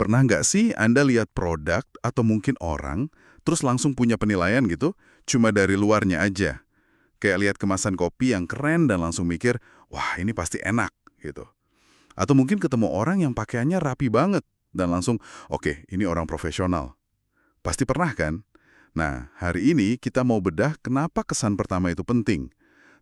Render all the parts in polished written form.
Pernah nggak sih Anda lihat produk atau mungkin orang, terus langsung punya penilaian gitu, cuma dari luarnya aja? Kayak lihat kemasan kopi yang keren dan langsung mikir, wah ini pasti enak gitu. Atau mungkin ketemu orang yang pakaiannya rapi banget dan langsung, oke, ini orang profesional. Pasti pernah kan? Nah, hari ini kita mau bedah kenapa kesan pertama itu penting.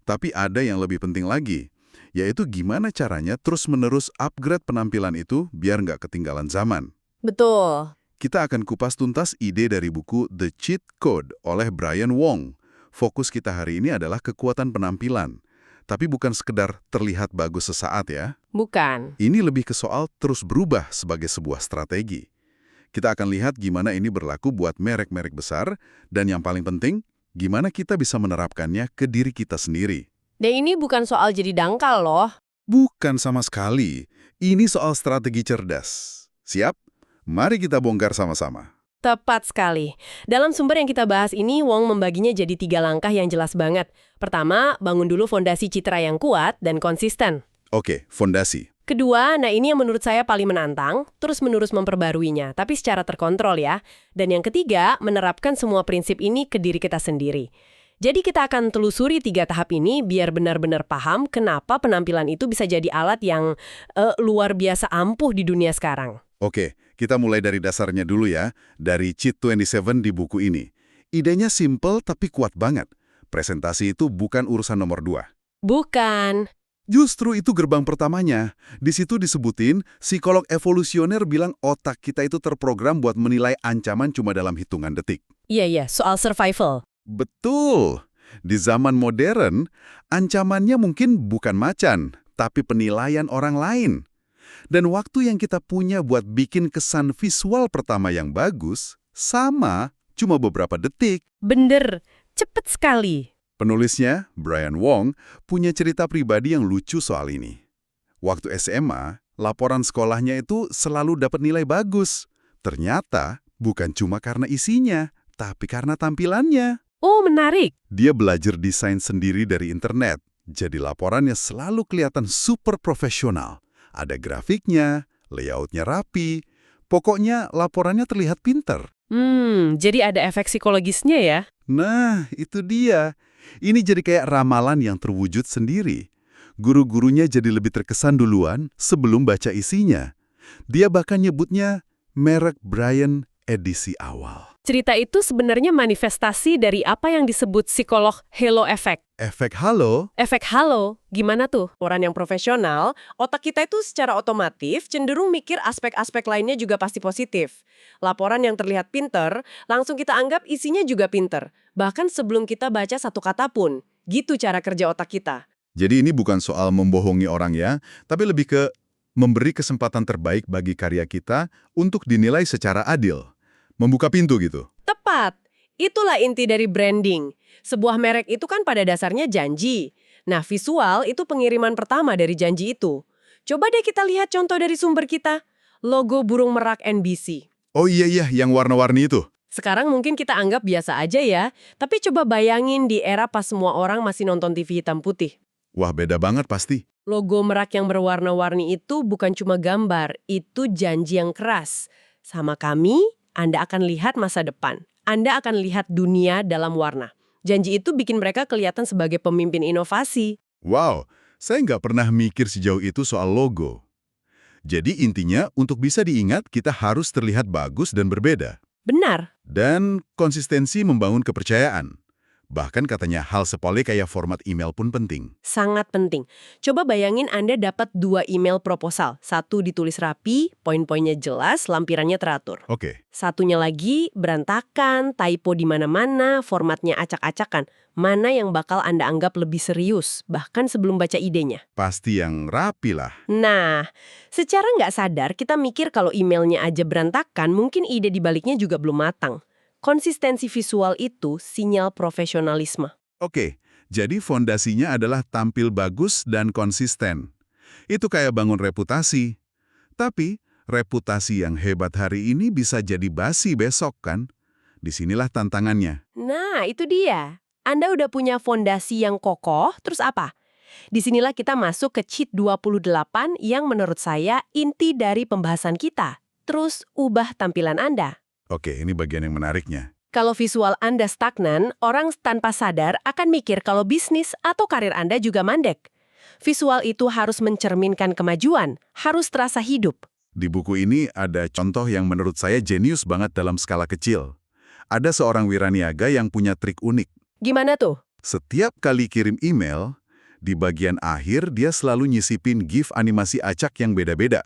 Tapi ada yang lebih penting lagi, yaitu gimana caranya terus-menerus upgrade penampilan itu biar nggak ketinggalan zaman. Betul. Kita akan kupas tuntas ide dari buku The Cheat Code oleh Brian Wong. Fokus kita hari ini adalah kekuatan penampilan. Tapi bukan sekedar terlihat bagus sesaat ya. Bukan. Ini lebih ke soal terus berubah sebagai sebuah strategi. Kita akan lihat gimana ini berlaku buat merek-merek besar, dan yang paling penting, gimana kita bisa menerapkannya ke diri kita sendiri. Dan ini bukan soal jadi dangkal loh. Bukan sama sekali. Ini soal strategi cerdas. Siap? Mari kita bongkar sama-sama. Tepat sekali. Dalam sumber yang kita bahas ini, Wong membaginya jadi 3 langkah yang jelas banget. Pertama, bangun dulu fondasi citra yang kuat dan konsisten. Oke, fondasi. Kedua, nah ini yang menurut saya paling menantang, terus-menerus memperbaruinya, tapi secara terkontrol ya. Dan yang ketiga, menerapkan semua prinsip ini ke diri kita sendiri. Jadi kita akan telusuri 3 tahap ini biar benar-benar paham kenapa penampilan itu bisa jadi alat yang luar biasa ampuh di dunia sekarang. Oke, kita mulai dari dasarnya dulu ya, dari Cheat 27 di buku ini. Idenya simple tapi kuat banget. Presentasi itu bukan urusan nomor 2. Bukan. Justru itu gerbang pertamanya. Di situ disebutin, psikolog evolusioner bilang otak kita itu terprogram buat menilai ancaman cuma dalam hitungan detik. Iya, soal survival. Betul. Di zaman modern, ancamannya mungkin bukan macan, tapi penilaian orang lain. Dan waktu yang kita punya buat bikin kesan visual pertama yang bagus, sama, cuma beberapa detik. Bener, cepet sekali. Penulisnya, Brian Wong, punya cerita pribadi yang lucu soal ini. Waktu SMA, laporan sekolahnya itu selalu dapat nilai bagus. Ternyata, bukan cuma karena isinya, tapi karena tampilannya. Oh, menarik. Dia belajar desain sendiri dari internet, jadi laporannya selalu kelihatan super profesional. Ada grafiknya, layoutnya rapi, pokoknya laporannya terlihat pinter. Jadi ada efek psikologisnya ya? Nah, itu dia. Ini jadi kayak ramalan yang terwujud sendiri. Guru-gurunya jadi lebih terkesan duluan sebelum baca isinya. Dia bahkan nyebutnya merek Brian edisi awal. Cerita itu sebenarnya manifestasi dari apa yang disebut psikolog halo effect. Efek halo? Efek halo, gimana tuh? Orang yang profesional, otak kita itu secara otomatis cenderung mikir aspek-aspek lainnya juga pasti positif. Laporan yang terlihat pinter, langsung kita anggap isinya juga pinter. Bahkan sebelum kita baca satu kata pun. Gitu cara kerja otak kita. Jadi ini bukan soal membohongi orang ya, tapi lebih ke memberi kesempatan terbaik bagi karya kita untuk dinilai secara adil. Membuka pintu gitu. Tepat. Itulah inti dari branding. Sebuah merek itu kan pada dasarnya janji. Nah, visual itu pengiriman pertama dari janji itu. Coba deh kita lihat contoh dari sumber kita. Logo burung merak NBC. Oh iya, yang warna-warni itu. Sekarang mungkin kita anggap biasa aja ya, tapi coba bayangin di era pas semua orang masih nonton TV hitam putih. Wah, beda banget pasti. Logo merak yang berwarna-warni itu bukan cuma gambar, itu janji yang keras. Sama kami, Anda akan lihat masa depan. Anda akan lihat dunia dalam warna. Janji itu bikin mereka kelihatan sebagai pemimpin inovasi. Wow, saya nggak pernah mikir sejauh itu soal logo. Jadi intinya, untuk bisa diingat, kita harus terlihat bagus dan berbeda. Benar. Dan konsistensi membangun kepercayaan. Bahkan katanya hal sepele kayak format email pun penting. Sangat penting. Coba bayangin Anda dapat 2 email proposal. Satu ditulis rapi, poin-poinnya jelas, lampirannya teratur. Oke. Satunya lagi berantakan, typo di mana-mana, formatnya acak-acakan. Mana yang bakal Anda anggap lebih serius, bahkan sebelum baca idenya? Pasti yang rapi lah. Nah, secara nggak sadar kita mikir kalau emailnya aja berantakan, mungkin ide dibaliknya juga belum matang. Konsistensi visual itu sinyal profesionalisme. Oke, jadi fondasinya adalah tampil bagus dan konsisten. Itu kayak bangun reputasi. Tapi, reputasi yang hebat hari ini bisa jadi basi besok kan? Disinilah tantangannya. Nah, itu dia. Anda udah punya fondasi yang kokoh, terus apa? Disinilah kita masuk ke Cheat 28 yang menurut saya inti dari pembahasan kita. terus ubah tampilan Anda. Oke, ini bagian yang menariknya. Kalau visual Anda stagnan, orang tanpa sadar akan mikir kalau bisnis atau karir Anda juga mandek. Visual itu harus mencerminkan kemajuan, harus terasa hidup. Di buku ini ada contoh yang menurut saya jenius banget dalam skala kecil. Ada seorang wiraniaga yang punya trik unik. Gimana tuh? Setiap kali kirim email, di bagian akhir dia selalu nyisipin GIF animasi acak yang beda-beda.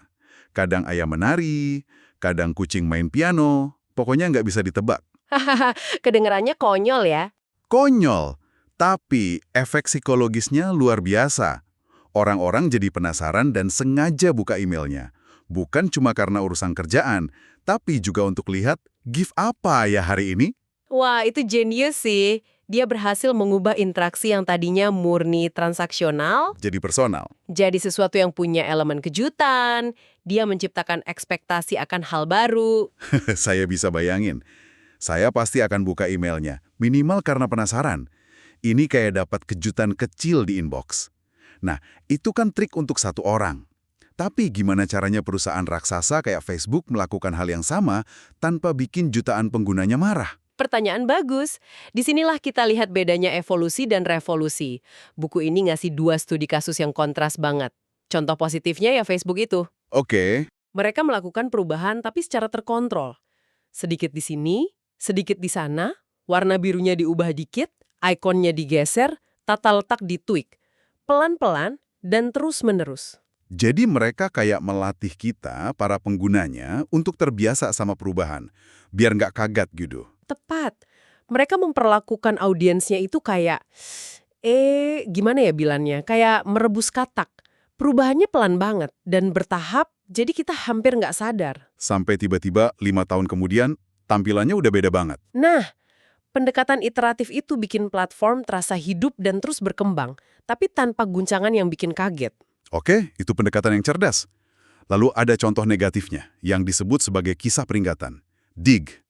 Kadang ayam menari, kadang kucing main piano, pokoknya nggak bisa ditebak. Hahaha, kedengerannya konyol ya. Konyol, tapi efek psikologisnya luar biasa. Orang-orang jadi penasaran dan sengaja buka emailnya. Bukan cuma karena urusan kerjaan, tapi juga untuk lihat GIF apa ya hari ini. Wah, itu jenius sih. Dia berhasil mengubah interaksi yang tadinya murni transaksional Jadi personal. jadi sesuatu yang punya elemen kejutan. Dia menciptakan ekspektasi akan hal baru. Saya bisa bayangin. Saya pasti akan buka emailnya, minimal karena penasaran. Ini kayak dapat kejutan kecil di inbox. Nah, itu kan trik untuk satu orang. Tapi gimana caranya perusahaan raksasa kayak Facebook melakukan hal yang sama tanpa bikin jutaan penggunanya marah? Pertanyaan bagus. Disinilah kita lihat bedanya evolusi dan revolusi. Buku ini ngasih 2 studi kasus yang kontras banget. Contoh positifnya ya Facebook itu. Oke, Mereka melakukan perubahan tapi secara terkontrol. Sedikit di sini, sedikit di sana, warna birunya diubah dikit, ikonnya digeser, tata letak ditweak. Pelan-pelan dan terus-menerus. jadi mereka kayak melatih kita, para penggunanya, untuk terbiasa sama perubahan. Biar nggak kaget gitu. Tepat. Mereka memperlakukan audiensnya itu kayak, gimana ya bilangnya? Kayak merebus katak. Perubahannya pelan banget dan bertahap, jadi kita hampir nggak sadar. Sampai tiba-tiba 5 tahun kemudian, tampilannya udah beda banget. Nah, pendekatan iteratif itu bikin platform terasa hidup dan terus berkembang, tapi tanpa guncangan yang bikin kaget. Oke, itu pendekatan yang cerdas. Lalu ada contoh negatifnya, yang disebut sebagai kisah peringatan. Dig.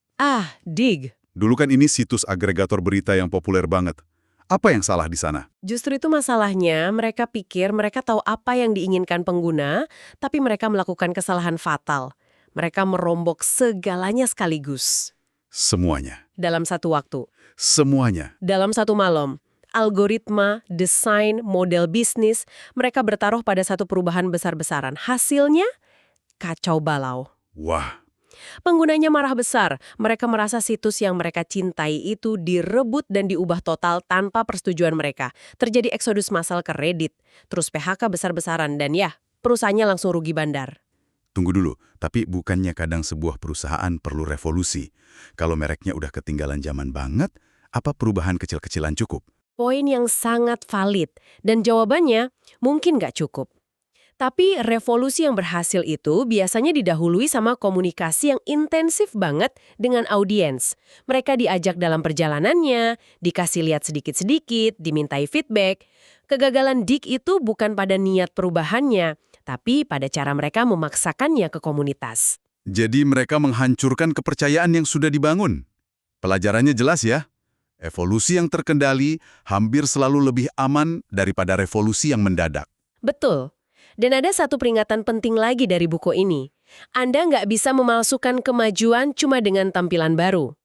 Dig. Dulu kan ini situs agregator berita yang populer banget. Apa yang salah di sana? Justru itu masalahnya, mereka pikir mereka tahu apa yang diinginkan pengguna, tapi mereka melakukan kesalahan fatal. Mereka merombok segalanya sekaligus. Semuanya. Dalam satu waktu. Semuanya. Dalam satu malam. Algoritma, desain, model bisnis, mereka bertaruh pada satu perubahan besar-besaran. Hasilnya, kacau balau. Wah, Penggunanya marah besar. Mereka merasa situs yang mereka cintai itu direbut dan diubah total tanpa persetujuan mereka. Terjadi eksodus massal ke Reddit, terus PHK besar-besaran, dan ya, perusahaannya langsung rugi bandar. tunggu dulu. Tapi bukannya kadang sebuah perusahaan perlu revolusi? Kalau mereknya udah ketinggalan zaman banget, apa perubahan kecil-kecilan cukup? Poin yang sangat valid, dan jawabannya mungkin nggak cukup. Tapi revolusi yang berhasil itu biasanya didahului sama komunikasi yang intensif banget dengan audiens. Mereka diajak dalam perjalanannya, dikasih lihat sedikit-sedikit, dimintai feedback. Kegagalan Dig itu bukan pada niat perubahannya, tapi pada cara mereka memaksakannya ke komunitas. Jadi mereka menghancurkan kepercayaan yang sudah dibangun. Pelajarannya jelas ya. Evolusi yang terkendali hampir selalu lebih aman daripada revolusi yang mendadak. Betul. Dan ada satu peringatan penting lagi dari buku ini. Anda nggak bisa memalsukan kemajuan cuma dengan tampilan baru.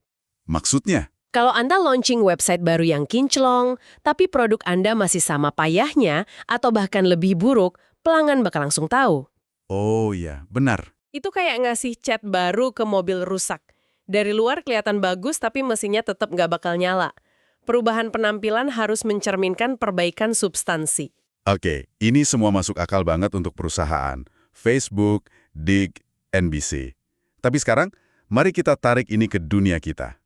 Maksudnya? Kalau Anda launching website baru yang kinclong, tapi produk Anda masih sama payahnya atau bahkan lebih buruk, pelanggan bakal langsung tahu. Oh ya, benar. Itu kayak ngasih cat baru ke mobil rusak. Dari luar kelihatan bagus tapi mesinnya tetap nggak bakal nyala. Perubahan penampilan harus mencerminkan perbaikan substansi. Oke, ini semua masuk akal banget untuk perusahaan. Facebook, Dig, NBC. Tapi sekarang, mari kita tarik ini ke dunia kita.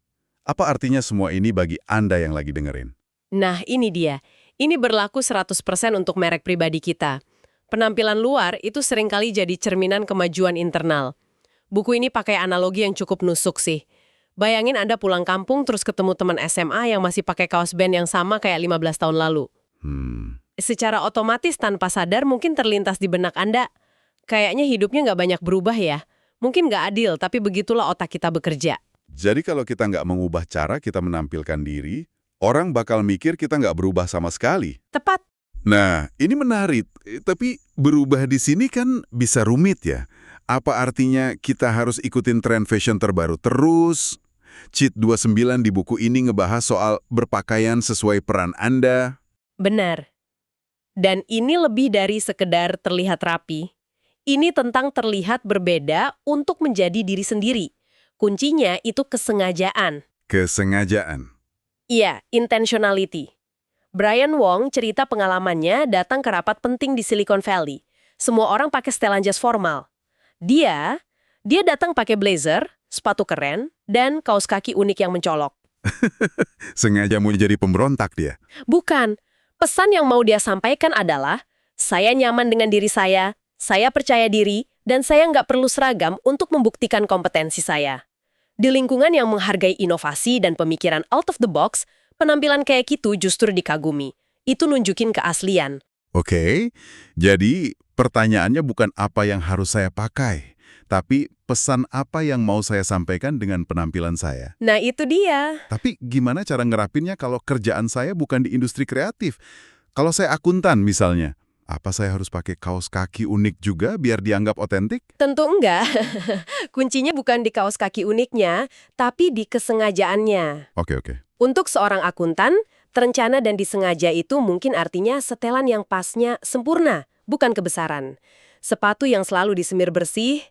Apa artinya semua ini bagi Anda yang lagi dengerin? Nah, ini dia. Ini berlaku 100% untuk merek pribadi kita. Penampilan luar itu seringkali jadi cerminan kemajuan internal. Buku ini pakai analogi yang cukup nusuk sih. Bayangin Anda pulang kampung terus ketemu teman SMA yang masih pakai kaos band yang sama kayak 15 tahun lalu. Secara otomatis tanpa sadar mungkin terlintas di benak Anda. Kayaknya hidupnya nggak banyak berubah ya. Mungkin nggak adil, tapi begitulah otak kita bekerja. Jadi kalau kita nggak mengubah cara kita menampilkan diri, orang bakal mikir kita nggak berubah sama sekali. Tepat. Nah, ini menarik. Tapi berubah di sini kan bisa rumit ya. Apa artinya kita harus ikutin tren fashion terbaru terus? Cheat 29 di buku ini ngebahas soal berpakaian sesuai peran Anda. Benar. Dan ini lebih dari sekedar terlihat rapi. Ini tentang terlihat berbeda untuk menjadi diri sendiri. Kuncinya itu kesengajaan. Kesengajaan. Iya, intentionality. Brian Wong cerita pengalamannya datang ke rapat penting di Silicon Valley. Semua orang pakai setelan jas formal. Dia datang pakai blazer, sepatu keren, dan kaos kaki unik yang mencolok. Sengaja mau jadi pemberontak dia. Bukan. Pesan yang mau dia sampaikan adalah, saya nyaman dengan diri saya percaya diri, dan saya nggak perlu seragam untuk membuktikan kompetensi saya. Di lingkungan yang menghargai inovasi dan pemikiran out of the box, penampilan kayak gitu justru dikagumi. Itu nunjukin keaslian. Oke, jadi pertanyaannya bukan apa yang harus saya pakai, tapi pesan apa yang mau saya sampaikan dengan penampilan saya. Nah, itu dia. Tapi gimana cara ngerapinnya kalau kerjaan saya bukan di industri kreatif? Kalau saya akuntan misalnya, apa saya harus pakai kaos kaki unik juga biar dianggap otentik? Tentu enggak. Kuncinya bukan di kaos kaki uniknya, tapi di kesengajaannya. Oke. Untuk seorang akuntan, terencana dan disengaja itu mungkin artinya setelan yang pasnya sempurna, bukan kebesaran. Sepatu yang selalu disemir bersih,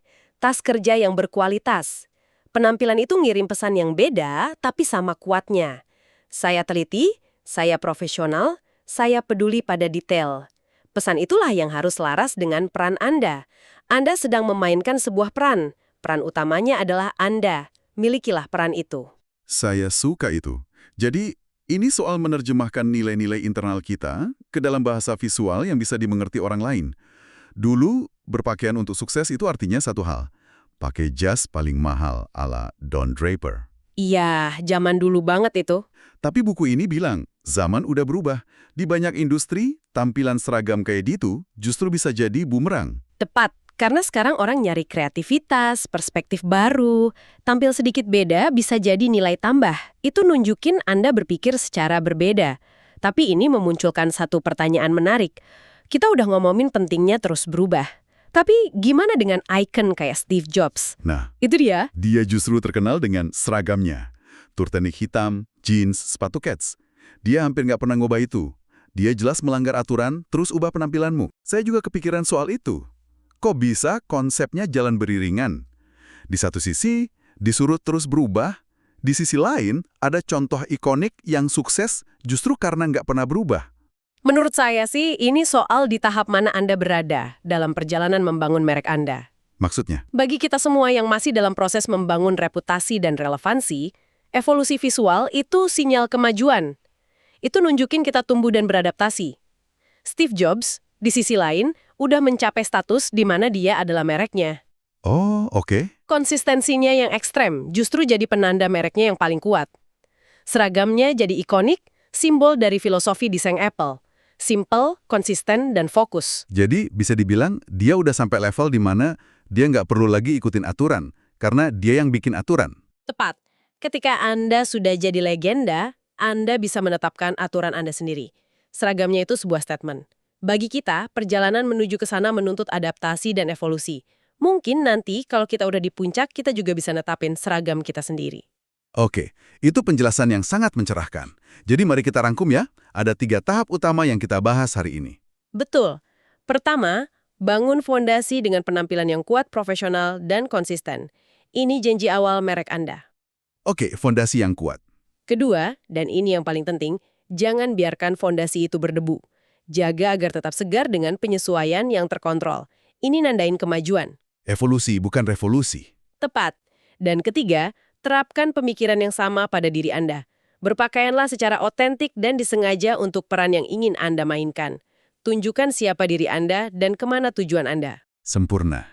tas kerja yang berkualitas. Penampilan itu ngirim pesan yang beda, tapi sama kuatnya. Saya teliti, saya profesional, saya peduli pada detail. Pesan itulah yang harus selaras dengan peran Anda. Anda sedang memainkan sebuah peran. Peran utamanya adalah Anda. Milikilah peran itu. Saya suka itu. Jadi, ini soal menerjemahkan nilai-nilai internal kita ke dalam bahasa visual yang bisa dimengerti orang lain. Dulu, berpakaian untuk sukses itu artinya satu hal. Pakai jas paling mahal ala Don Draper. Iya, zaman dulu banget itu. Tapi buku ini bilang, zaman udah berubah. Di banyak industri, tampilan seragam kayak gitu justru bisa jadi bumerang. Tepat, karena sekarang orang nyari kreativitas, perspektif baru. Tampil sedikit beda bisa jadi nilai tambah. Itu nunjukin Anda berpikir secara berbeda. Tapi ini memunculkan satu pertanyaan menarik. Kita udah ngomongin pentingnya terus berubah. Tapi gimana dengan icon kayak Steve Jobs? Nah, Itu dia. dia justru terkenal dengan seragamnya. Turtleneck hitam, jeans, sepatu kets. Dia hampir nggak pernah ngubah itu. Dia jelas melanggar aturan, terus ubah penampilanmu. Saya juga kepikiran soal itu. Kok bisa konsepnya jalan beriringan? Di satu sisi, disuruh terus berubah. Di sisi lain, ada contoh ikonik yang sukses justru karena nggak pernah berubah. Menurut saya sih, ini soal di tahap mana Anda berada dalam perjalanan membangun merek Anda. Maksudnya? Bagi kita semua yang masih dalam proses membangun reputasi dan relevansi, evolusi visual itu sinyal kemajuan. Itu nunjukin kita tumbuh dan beradaptasi. Steve Jobs, di sisi lain, udah mencapai status di mana dia adalah mereknya. Oh, oke. Konsistensinya yang ekstrem justru jadi penanda mereknya yang paling kuat. Seragamnya jadi ikonik, simbol dari filosofi desain Apple. Simple, konsisten, dan fokus. Jadi bisa dibilang dia udah sampai level di mana dia nggak perlu lagi ikutin aturan, karena dia yang bikin aturan. Tepat. Ketika Anda sudah jadi legenda, Anda bisa menetapkan aturan Anda sendiri. Seragamnya itu sebuah statement. Bagi kita, perjalanan menuju ke sana menuntut adaptasi dan evolusi. Mungkin nanti kalau kita udah di puncak, kita juga bisa netapin seragam kita sendiri. Oke, itu penjelasan yang sangat mencerahkan. Jadi mari kita rangkum ya, ada 3 tahap utama yang kita bahas hari ini. Betul. Pertama, bangun fondasi dengan penampilan yang kuat, profesional, dan konsisten. Ini janji awal merek Anda. Oke, fondasi yang kuat. Kedua, dan ini yang paling penting, jangan biarkan fondasi itu berdebu. Jaga agar tetap segar dengan penyesuaian yang terkontrol. Ini nandain kemajuan. Evolusi bukan revolusi. Tepat. Dan ketiga, terapkan pemikiran yang sama pada diri Anda. Berpakaianlah secara otentik dan disengaja untuk peran yang ingin Anda mainkan. Tunjukkan siapa diri Anda dan kemana tujuan Anda. Sempurna.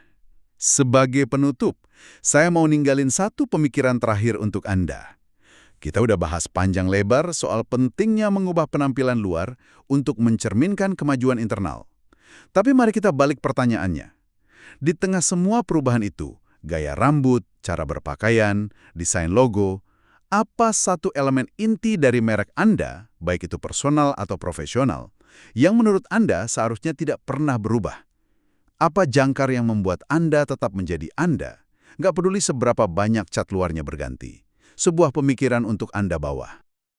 Sebagai penutup, saya mau ninggalin satu pemikiran terakhir untuk Anda. Kita udah bahas panjang lebar soal pentingnya mengubah penampilan luar untuk mencerminkan kemajuan internal. Tapi mari kita balik pertanyaannya. Di tengah semua perubahan itu, gaya rambut, cara berpakaian, desain logo, apa satu elemen inti dari merek Anda, baik itu personal atau profesional, yang menurut Anda seharusnya tidak pernah berubah? Apa jangkar yang membuat Anda tetap menjadi Anda? Nggak peduli seberapa banyak cat luarnya berganti. Sebuah pemikiran untuk Anda bawa.